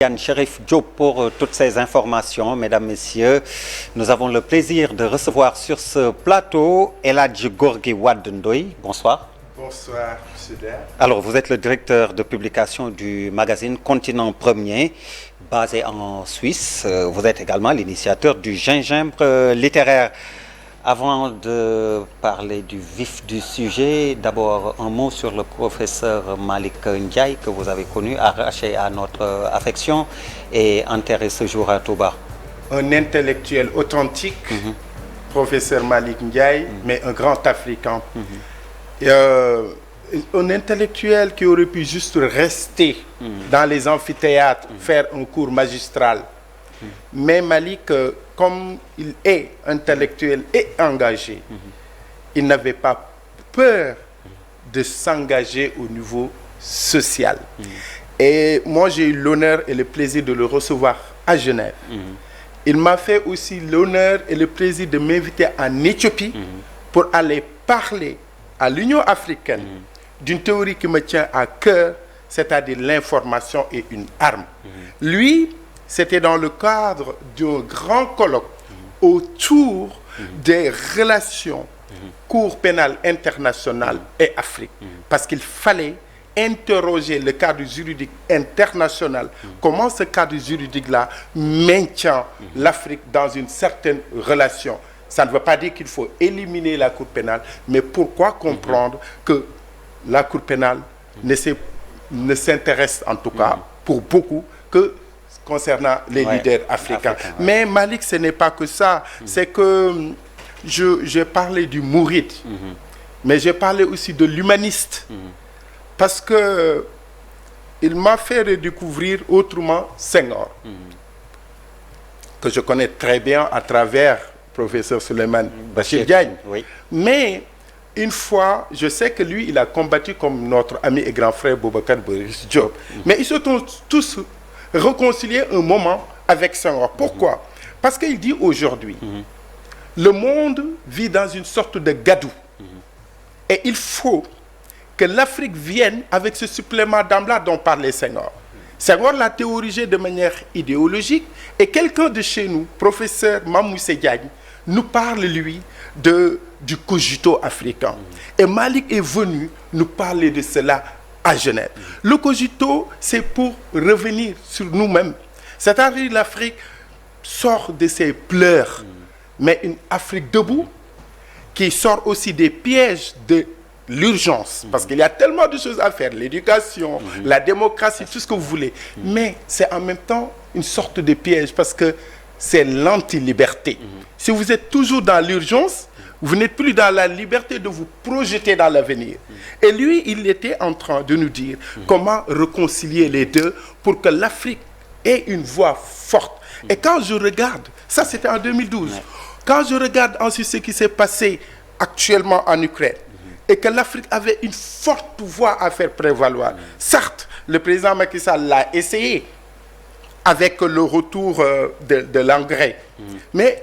Yann Cherif Diop pour toutes ces informations. Mesdames, Messieurs, nous avons le plaisir de recevoir sur ce plateau El Hadji Gorgui Wade Ndoye. Bonsoir. Bonsoir, M. Der. Alors, vous êtes le directeur de publication du magazine Continent Premier, basé en Suisse. Vous êtes également l'initiateur du gingembre littéraire. Avant de parler du vif du sujet, d'abord un mot sur le professeur Malick Ndiaye que vous avez connu, arraché à notre affection et enterré ce jour à Touba. Un intellectuel authentique, professeur Malick Ndiaye, mais un grand Africain. Un intellectuel qui aurait pu juste rester dans les amphithéâtres, faire un cours magistral. Mais Malick, comme il est intellectuel et engagé, il n'avait pas peur de s'engager au niveau social. Et moi, j'ai eu l'honneur et le plaisir de le recevoir à Genève. Il m'a fait aussi l'honneur et le plaisir de m'inviter en Éthiopie pour aller parler à l'Union africaine d'une théorie qui me tient à cœur, c'est-à-dire l'information est une arme. Lui, c'était dans le cadre d'un grand colloque autour des relations Cour pénale internationale et Afrique. Parce qu'il fallait interroger le cadre juridique international. Comment ce cadre juridique-là maintient l'Afrique dans une certaine relation. Ça ne veut pas dire qu'il faut éliminer la Cour pénale, mais pourquoi comprendre que la Cour pénale ne s'intéresse en tout cas pour beaucoup que concernant les leaders africains. Mais Malick, ce n'est pas que ça. C'est que j'ai parlé du mouride, mais j'ai parlé aussi de l'humaniste. Parce que il m'a fait redécouvrir autrement Senghor, que je connais très bien à travers professeur Souleymane Bachir Diagne. Mais une fois, je sais que lui, il a combattu comme notre ami et grand frère Boubacar Boris Diop. Mais ils se sont tous réconcilier un moment avec Senghor. Pourquoi? Parce qu'il dit aujourd'hui, le monde vit dans une sorte de gadou. Et il faut que l'Afrique vienne avec ce supplément d'âme-là dont parlait Senghor. Senghor l'a théorisé de manière idéologique et quelqu'un de chez nous, professeur Mamoussé Diagne, nous parle, lui, du cogito africain. Et Malick est venu nous parler de cela à Genève. Le cogito, c'est pour revenir sur nous-mêmes. C'est-à-dire l'Afrique sort de ses pleurs, mais une Afrique debout qui sort aussi des pièges de l'urgence. Parce qu'il y a tellement de choses à faire, l'éducation, la démocratie, tout ce que vous voulez. Mais c'est en même temps une sorte de piège parce que c'est l'anti-liberté. Si vous êtes toujours dans l'urgence, vous n'êtes plus dans la liberté de vous projeter dans l'avenir. Et lui, il était en train de nous dire comment réconcilier les deux pour que l'Afrique ait une voix forte. Et quand je regarde, ça c'était en 2012, quand je regarde ensuite ce qui s'est passé actuellement en Ukraine, et que l'Afrique avait une forte voix à faire prévaloir. Certes, le président Macky Sall l'a essayé avec le retour de l'engrais. Mais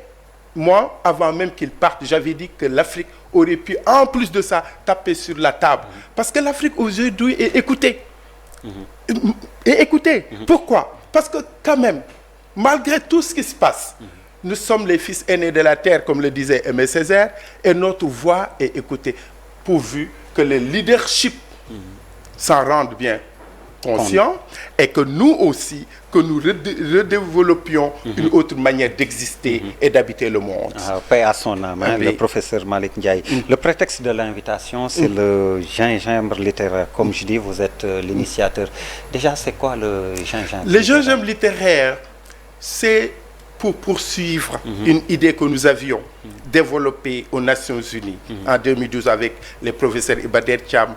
moi, avant même qu'il parte, j'avais dit que l'Afrique aurait pu, en plus de ça, taper sur la table. Parce que l'Afrique aujourd'hui est écoutée. Et écoutée. Pourquoi? Parce que quand même, malgré tout ce qui se passe, nous sommes les fils aînés de la terre, comme le disait Aimé Césaire, et notre voix est écoutée, pourvu que le leadership s'en rende bien conscient et que nous aussi, que nous redéveloppions une autre manière d'exister et d'habiter le monde. Paix à son âme, le professeur Malick Ndiaye. Le prétexte de l'invitation, c'est le gingembre littéraire. Comme je dis, vous êtes l'initiateur. Déjà, c'est quoi le gingembre? Le gingembre littéraire, c'est pour poursuivre une idée que nous avions développée aux Nations Unies en 2012 avec les professeurs Ibader Thiam,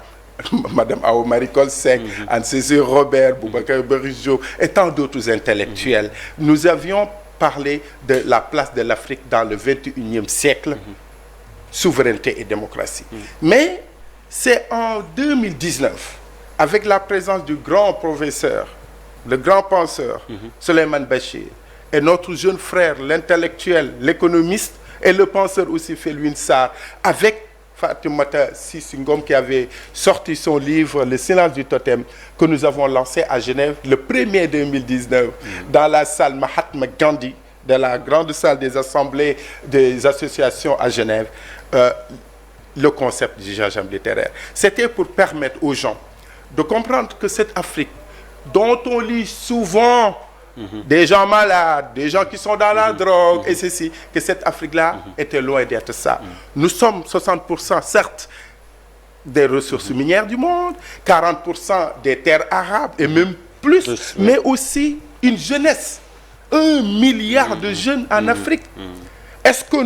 Madame Awa Marie Coll Seck, Anne-Cécile Robert, Boubacar Boris Diop et tant d'autres intellectuels. Nous avions parlé de la place de l'Afrique dans le 21e siècle, souveraineté et démocratie. Mais c'est en 2019, avec la présence du grand professeur, le grand penseur, Souleymane Bachir, et notre jeune frère, l'intellectuel, l'économiste, et le penseur aussi Felwine Sarr, avec Fatoumata Sissi Ngom qui avait sorti son livre Le silence du totem que nous avons lancé à Genève le 1er 2019 dans la salle Mahatma Gandhi de la grande salle des assemblées des associations à Genève. Le concept du gingembre littéraire. C'était pour permettre aux gens de comprendre que cette Afrique dont on lit souvent des gens malades, des gens qui sont dans la drogue et ceci, que cette Afrique-là était loin d'être ça. Nous sommes 60% certes des ressources minières du monde, 40% des terres arabes et même plus, mais aussi une jeunesse. 1 milliard de jeunes en Afrique. Est-ce que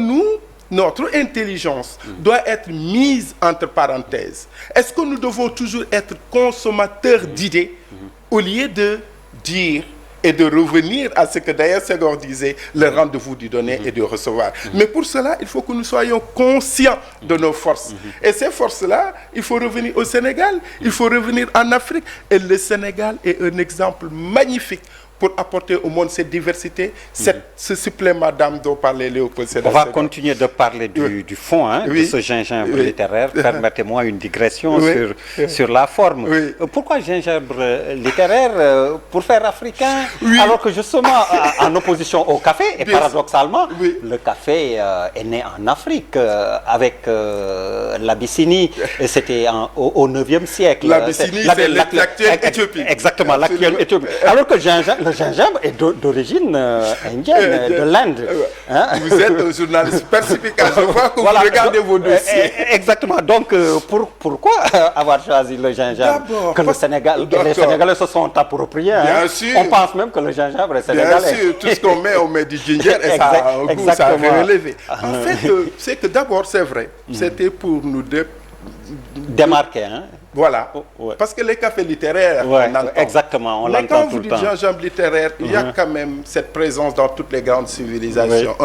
notre intelligence doit être mise entre parenthèses? Est-ce que nous devons toujours être consommateurs d'idées au lieu de dire et de revenir à ce que d'ailleurs Senghor disait, le rendez-vous du donner et du recevoir. Mais pour cela, il faut que nous soyons conscients de nos forces. Et ces forces-là, il faut revenir au Sénégal, il faut revenir en Afrique. Et le Sénégal est un exemple magnifique pour apporter au monde cette diversité, ce supplément d'âme dont parlait Léopold Sédar Senghor. On va Senghor. continuer de parler du fond de ce gingembre littéraire. Permettez-moi une digression sur la forme. Pourquoi gingembre littéraire? Pour faire africain, alors que justement, en opposition au café, et paradoxalement, le café est né en Afrique avec l'Abyssinie, c'était au 9e siècle. L'Abyssinie, c'est l'actuelle Éthiopie. Exactement, l'actuelle Éthiopie. Alors que le gingembre est d'origine indienne, de l'Inde. Vous êtes un journaliste perspicace, je vois que vous regardez vos dossiers. Exactement. Donc, pourquoi avoir choisi le gingembre que les Sénégalais se sont appropriés? Bien sûr. On pense même que le gingembre est sénégalais. Bien sûr, tout ce qu'on met, on met du ginger et ça a un goût, ça a relevé. En fait, c'est que d'abord, c'est vrai, c'était pour nous démarquer. Voilà, parce que les cafés littéraires, on entend. Exactement, on mais l'entend quand tout vous le dites temps. gingembre littéraire, il y a quand même cette présence dans toutes les grandes civilisations.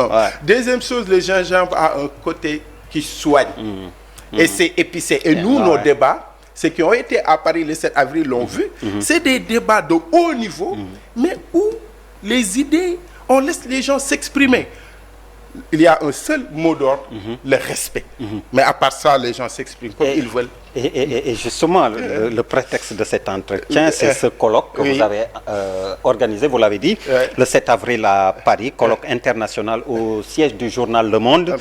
Deuxième chose, le gingembre a un côté qui soigne. Et c'est épicé. Et nous, nos débats, ceux qui ont été à Paris le 7 avril l'ont vu, c'est des débats de haut niveau, mais où les idées, on laisse les gens s'exprimer. Il y a un seul mot d'ordre, le respect. Mais à part ça, les gens s'expriment comme ils veulent. Et justement, le prétexte de cet entretien, c'est ce colloque que vous avez organisé, vous l'avez dit, le 7 avril à Paris, colloque international au siège du journal Le Monde.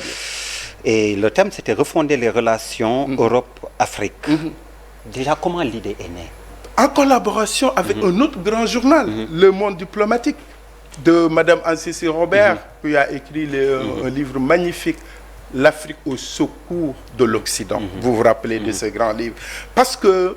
Et le thème, c'était refonder les relations Europe-Afrique. Déjà, comment l'idée est née? En collaboration avec un autre grand journal, Le Monde diplomatique, de Madame Anne-Cécile Robert, qui a écrit un livre magnifique, L'Afrique au secours de l'Occident. Vous vous rappelez de ce grand livre? Parce que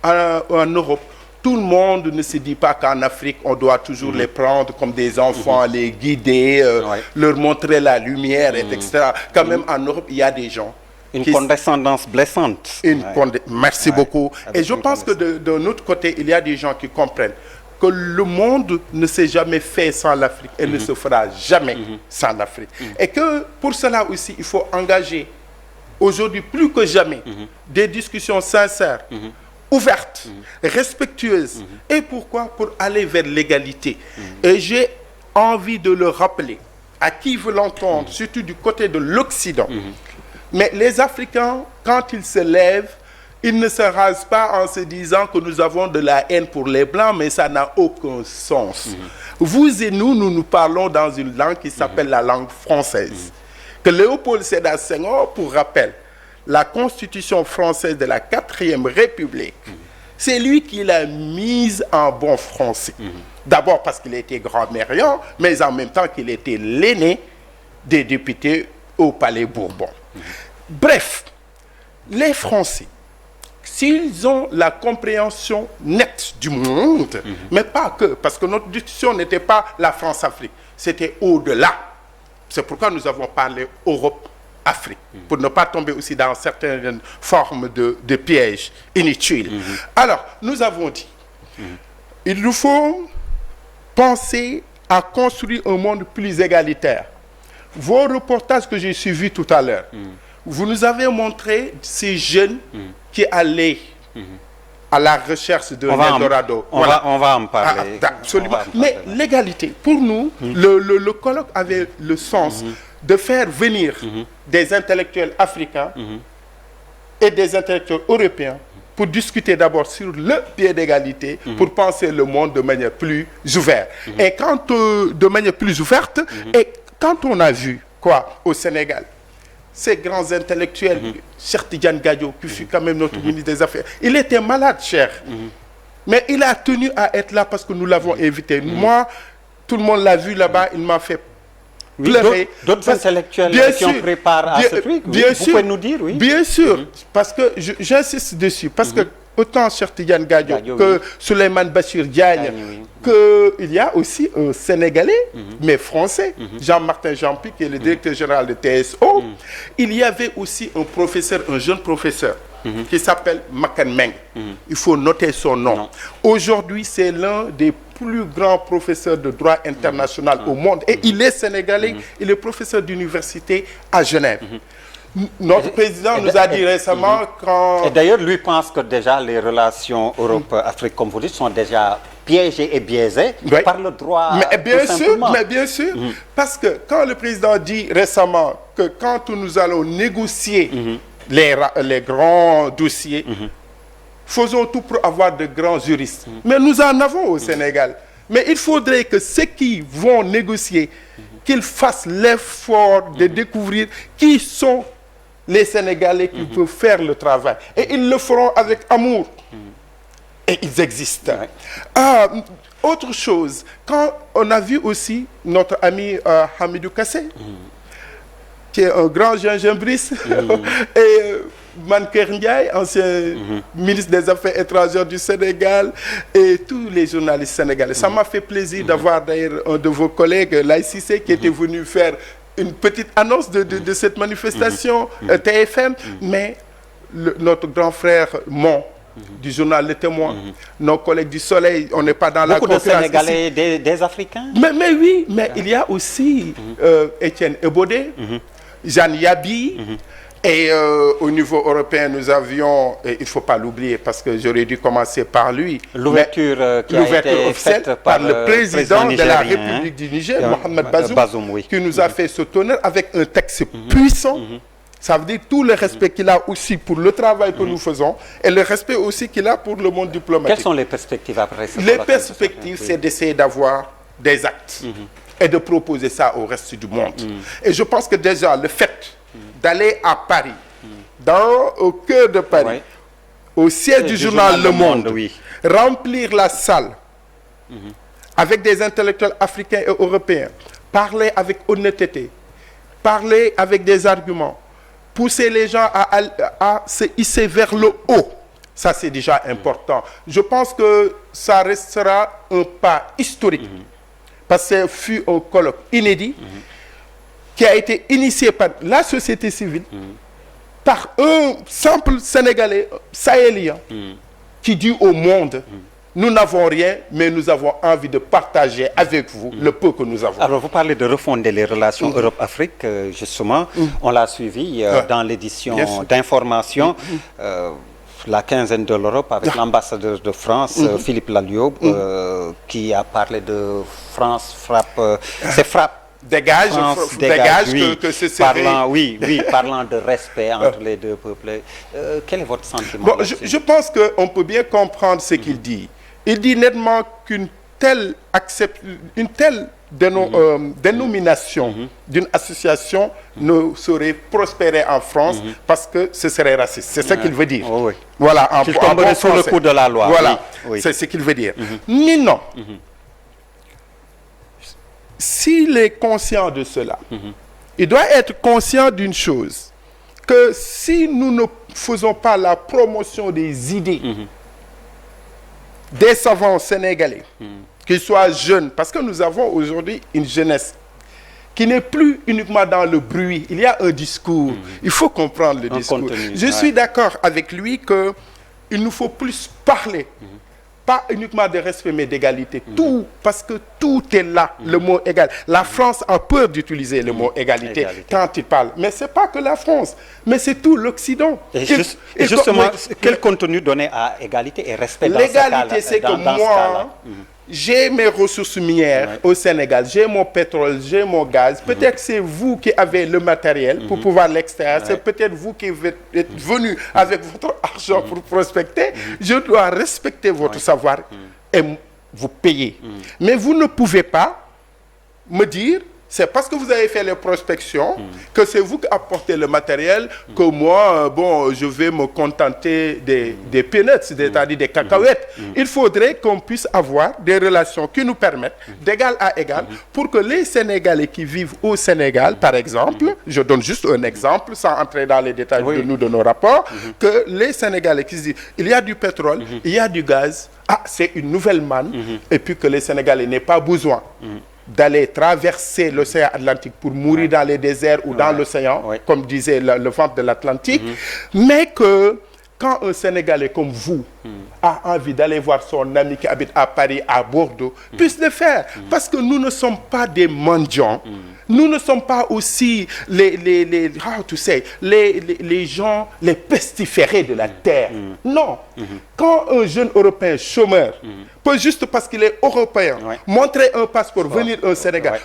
en Europe, tout le monde ne se dit pas qu'en Afrique, on doit toujours les prendre comme des enfants, les guider, leur montrer la lumière, etc. Quand même, en Europe, il y a des gens. Une condescendance blessante. Merci beaucoup. Et je pense que d'un autre côté, il y a des gens qui comprennent que le monde ne s'est jamais fait sans l'Afrique et ne se fera jamais sans l'Afrique. Et que pour cela aussi, il faut engager aujourd'hui plus que jamais des discussions sincères, ouvertes, respectueuses. Et pourquoi? Pour aller vers l'égalité. Et j'ai envie de le rappeler à qui veut l'entendre, surtout du côté de l'Occident. Mais les Africains, quand ils se lèvent, ils ne se rasent pas en se disant que nous avons de la haine pour les Blancs, mais ça n'a aucun sens. Vous et nous parlons dans une langue qui s'appelle la langue française. Que Léopold Sédar Senghor, pour rappel, la Constitution française de la 4e République, c'est lui qui l'a mise en bon français. D'abord parce qu'il était grammairien, mais en même temps qu'il était l'aîné des députés au Palais Bourbon. Bref, les Français, s'ils ont la compréhension nette du monde, mais pas que, parce que notre discussion n'était pas la France-Afrique, c'était au-delà. C'est pourquoi nous avons parlé Europe-Afrique, pour ne pas tomber aussi dans certaines formes de pièges inutiles. Alors, nous avons dit, il nous faut penser à construire un monde plus égalitaire. Vos reportages que j'ai suivis tout à l'heure, vous nous avez montré ces jeunes qui allaient à la recherche de l'Eldorado. On va en parler. Absolument. Mais l'égalité, pour nous, le colloque avait le sens de faire venir des intellectuels africains et des intellectuels européens pour discuter d'abord sur le pied d'égalité, pour penser le monde de manière plus ouverte. Et de manière plus ouverte, et quand on a vu, au Sénégal, ces grands intellectuels, Cheikh Tidiane Gadio, qui fut quand même notre ministre des Affaires, il était malade, cher. Mais il a tenu à être là parce que nous l'avons invité. Moi, tout le monde l'a vu là-bas, il m'a fait pleurer. D'autres intellectuels qui ont pris part à ce truc, vous pouvez nous dire, oui. Bien sûr, parce que j'insiste dessus, parce que autant Cheikh Tidiane Gadio que Souleymane Bachir Diagne, qu'il y a aussi un Sénégalais, mais français, Jean-Martin Jampi, qui est le directeur général de TSO. Il y avait aussi un jeune professeur, qui s'appelle Makan Meng. Il faut noter son nom. Aujourd'hui, c'est l'un des plus grands professeurs de droit international au monde. Et il est sénégalais, il est professeur d'université à Genève. Notre président nous a dit récemment quand... Et d'ailleurs, lui pense que déjà les relations Europe-Afrique, comme vous dites, sont déjà piégées et biaisées par le droit. Mais bien sûr, parce que quand le président dit récemment que quand nous allons négocier les grands dossiers, faisons tout pour avoir de grands juristes. Mais nous en avons au Sénégal. Mais il faudrait que ceux qui vont négocier, qu'ils fassent l'effort de découvrir qui sont les Sénégalais qui peuvent faire le travail. Et ils le feront avec amour. Et ils existent. Autre chose, quand on a vu aussi notre ami Hamidou Kassé, qui est un grand gingimbriste, et Manker Ndiaye, ancien ministre des Affaires étrangères du Sénégal, et tous les journalistes sénégalais. Ça m'a fait plaisir d'avoir d'ailleurs un de vos collègues, Laye Cissé, qui était venu faire une petite annonce de cette manifestation, TFM, mais notre grand frère Mon, du journal Le Témoin, nos collègues du Soleil, on n'est pas dans la concurrence. Beaucoup de Sénégalais, des Africains. Mais oui, mais il y a aussi Étienne Ebodé, Jeanne Yabi, et au niveau européen, nous avions, et il ne faut pas l'oublier parce que j'aurais dû commencer par lui, l'ouverture qui a été faite par le président de la République du Niger, Mohamed Bazoum, qui nous a fait ce honneur avec un texte puissant. Ça veut dire tout le respect qu'il a aussi pour le travail que nous faisons et le respect aussi qu'il a pour le monde diplomatique. Quelles sont les perspectives après ça? Les perspectives, c'est d'essayer d'avoir des actes et de proposer ça au reste du monde. Et je pense que déjà, le fait d'aller à Paris, au cœur de Paris, au siège du journal Le Monde, remplir la salle avec des intellectuels africains et européens, parler avec honnêteté, parler avec des arguments, pousser les gens à se hisser vers le haut. Ça, c'est déjà important. Je pense que ça restera un pas historique. Parce que ce fut un colloque inédit qui a été initié par la société civile, par un simple Sénégalais sahélien qui dit au monde, nous n'avons rien, mais nous avons envie de partager avec vous le peu que nous avons. Alors, vous parlez de refonder les relations Europe-Afrique, justement. On l'a suivi dans l'édition d'information. La quinzaine de l'Europe avec l'ambassadeur de France, Philippe Lalliaube, qui a parlé de France frappe, c'est frappe. Dégage, oui, que ce serait... parlant de respect entre les deux peuples. Quel est votre sentiment? Bon, je pense qu'on peut bien comprendre ce qu'il dit. Il dit nettement qu'une telle dénomination d'une association ne saurait prospérer en France parce que ce serait raciste. C'est ce qu'il veut dire. Voilà, qu'il tomberait sur le coup de la loi. Voilà, c'est ce qu'il veut dire. Mais non. S'il est conscient de cela, il doit être conscient d'une chose, que si nous ne faisons pas la promotion des idées des savants sénégalais, qu'ils soient jeunes, parce que nous avons aujourd'hui une jeunesse qui n'est plus uniquement dans le bruit, il y a un discours, il faut comprendre le discours. Contenu, je suis d'accord avec lui qu'il nous faut plus parler. Pas uniquement de respect, mais d'égalité. Tout, parce que tout est là, le mot égal. La France a peur d'utiliser le mot égalité quand il parle. Mais ce n'est pas que la France, mais c'est tout l'Occident. Et justement, quel contenu donner à égalité et respect dans ce cas-là? L'égalité, c'est que moi, j'ai mes ressources minières au Sénégal, j'ai mon pétrole, j'ai mon gaz. Peut-être que c'est vous qui avez le matériel pour pouvoir l'extraire. C'est peut-être vous qui êtes venu avec votre argent pour prospecter. Je dois respecter votre savoir et vous payer. Mais vous ne pouvez pas me dire, c'est parce que vous avez fait les prospections que c'est vous qui apportez le matériel que moi, bon, je vais me contenter des peanuts, c'est-à-dire des cacahuètes. Il faudrait qu'on puisse avoir des relations qui nous permettent d'égal à égal pour que les Sénégalais qui vivent au Sénégal, par exemple, je donne juste un exemple sans entrer dans les détails de nos rapports, que les Sénégalais qui se disent, il y a du pétrole, il y a du gaz, c'est une nouvelle manne, et puis que les Sénégalais n'aient pas besoin d'aller traverser l'océan Atlantique pour mourir dans les déserts ou dans l'océan, comme disait le vent de l'Atlantique, mais que quand un Sénégalais comme vous a envie d'aller voir son ami qui habite à Paris, à Bordeaux, puisse le faire. Parce que nous ne sommes pas des mendiants. Nous ne sommes pas aussi les gens, les pestiférés de la terre. Non. Quand un jeune Européen chômeur peut juste parce qu'il est européen montrer un passeport, venir au Sénégal,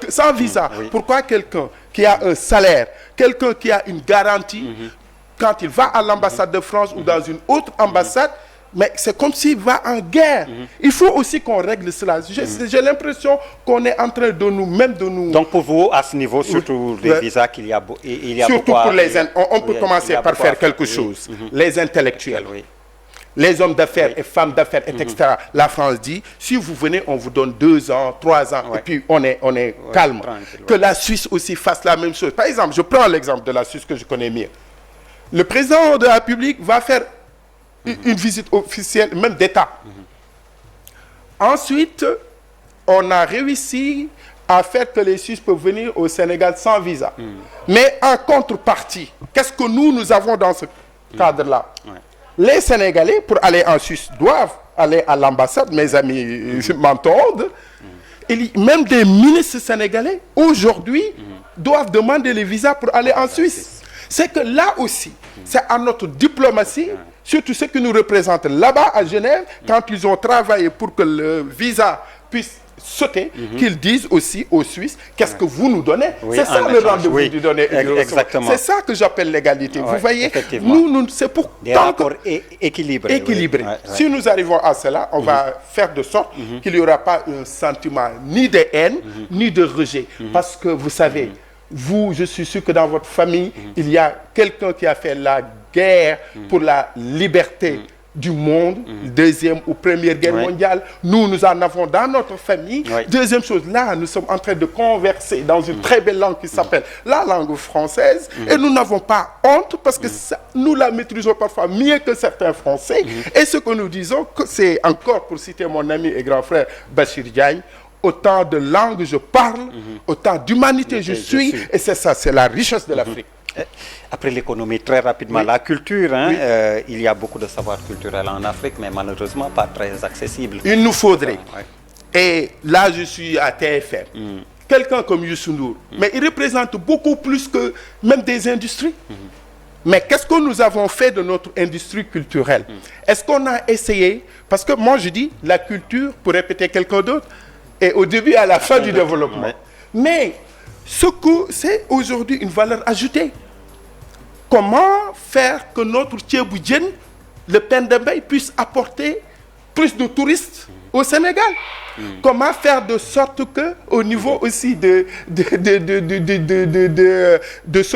sans visa, pourquoi quelqu'un qui a un salaire, quelqu'un qui a une garantie, quand il va à l'ambassade de France ou dans une autre ambassade, mais c'est comme s'il va en guerre. Il faut aussi qu'on règle cela. J'ai l'impression qu'on est en train de nous... Donc pour vous, à ce niveau, surtout les visas, il y a surtout pour on peut commencer par faire quelque chose. Les intellectuels, les hommes d'affaires et femmes d'affaires, etc. La France dit, si vous venez, on vous donne 2 ans, 3 ans, et puis on est calme. Que la Suisse aussi fasse la même chose. Par exemple, je prends l'exemple de la Suisse que je connais mieux. Le président de la République va faire une visite officielle, même d'État. Ensuite, on a réussi à faire que les Suisses peuvent venir au Sénégal sans visa. Mais en contrepartie, qu'est-ce que nous avons dans ce cadre-là? Les Sénégalais, pour aller en Suisse, doivent aller à l'ambassade, mes amis m'entendent. Même des ministres sénégalais, aujourd'hui, doivent demander les visas pour aller en Suisse. C'est que là aussi, c'est à notre diplomatie, surtout ceux qui nous représentent là-bas à Genève, quand ils ont travaillé pour que le visa puisse sauter, qu'ils disent aussi aux Suisses, qu'est-ce que vous nous donnez? C'est ça le rendez-vous du donner et du recevoir. C'est ça que j'appelle l'égalité. Vous voyez, nous c'est pour des rapports équilibrés. Si nous arrivons à cela, on va faire de sorte qu'il n'y aura pas un sentiment ni de haine, ni de rejet. Parce que vous savez, vous, je suis sûr que dans votre famille, il y a quelqu'un qui a fait la guerre pour la liberté du monde, deuxième ou première guerre mondiale. Nous en avons dans notre famille. Deuxième chose, là, nous sommes en train de converser dans une très belle langue qui s'appelle la langue française. Et nous n'avons pas honte parce que nous la maîtrisons parfois mieux que certains Français. Et ce que nous disons, c'est encore, pour citer mon ami et grand frère Bachir Diagne, autant de langues je parle, autant d'humanité je suis, et c'est ça, c'est la richesse de l'Afrique. Après l'économie, très rapidement, la culture, il y a beaucoup de savoir culturel en Afrique, mais malheureusement pas très accessible. Il nous faudrait, et là je suis à TFM, quelqu'un comme Youssou N'Dour, mais il représente beaucoup plus que même des industries. Mais qu'est-ce que nous avons fait de notre industrie culturelle? Est-ce qu'on a essayé? Parce que moi je dis, la culture, pour répéter quelqu'un d'autre, et au début et à la fin du développement. Mais ce que c'est aujourd'hui une valeur ajoutée. Comment faire que notre Thiéboudjen, le Pendembey, puisse apporter plus de touristes au Sénégal? Comment faire de sorte que, au niveau aussi de ce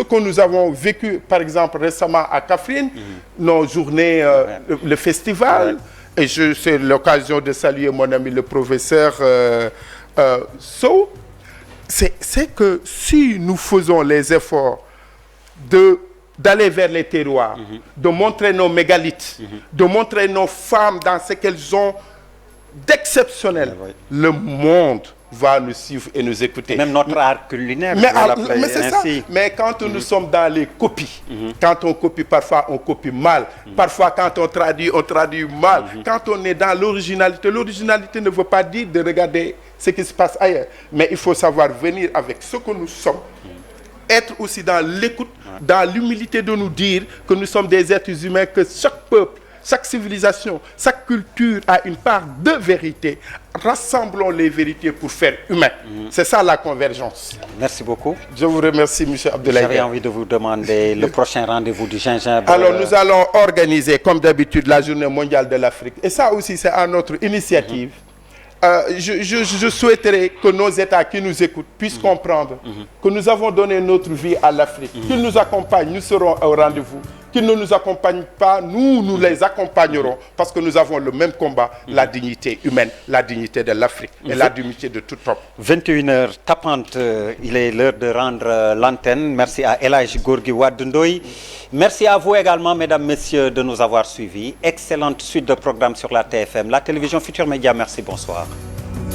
que nous avons vécu, par exemple récemment à Kaffrine, nos journées, le festival, et c'est l'occasion de saluer mon ami le professeur Sow, c'est que si nous faisons les efforts d'aller vers les terroirs, de montrer nos mégalithes, de montrer nos femmes dans ce qu'elles ont d'exceptionnel, le monde va nous suivre et nous écouter. Même notre art culinaire. Mais c'est ça. Mais quand nous sommes dans les copies, quand on copie parfois, on copie mal. Parfois, quand on traduit mal. Quand on est dans l'originalité ne veut pas dire de regarder ce qui se passe ailleurs. Mais il faut savoir venir avec ce que nous sommes. Être aussi dans l'écoute, dans l'humilité de nous dire que nous sommes des êtres humains, que chaque peuple, chaque civilisation, chaque culture a une part de vérité, rassemblons les vérités pour faire humain. C'est ça la convergence. Merci beaucoup. Je vous remercie, M. Abdoulaye. J'avais envie de vous demander le prochain rendez-vous du gingembre. Alors, nous allons organiser, comme d'habitude, la Journée mondiale de l'Afrique. Et ça aussi, c'est à notre initiative. Je souhaiterais que nos États qui nous écoutent puissent comprendre que nous avons donné notre vie à l'Afrique. Qu'ils nous accompagnent, nous serons au rendez-vous. Qu'ils ne nous accompagnent pas, nous les accompagnerons parce que nous avons le même combat, la dignité humaine, la dignité de l'Afrique et la dignité de tout homme. 21h tapante, il est l'heure de rendre l'antenne. Merci à El Hadji Gorgui Wade Ndoye. Merci à vous également, mesdames, messieurs, de nous avoir suivis. Excellente suite de programmes sur la TFM, la télévision Futur Média. Merci, bonsoir.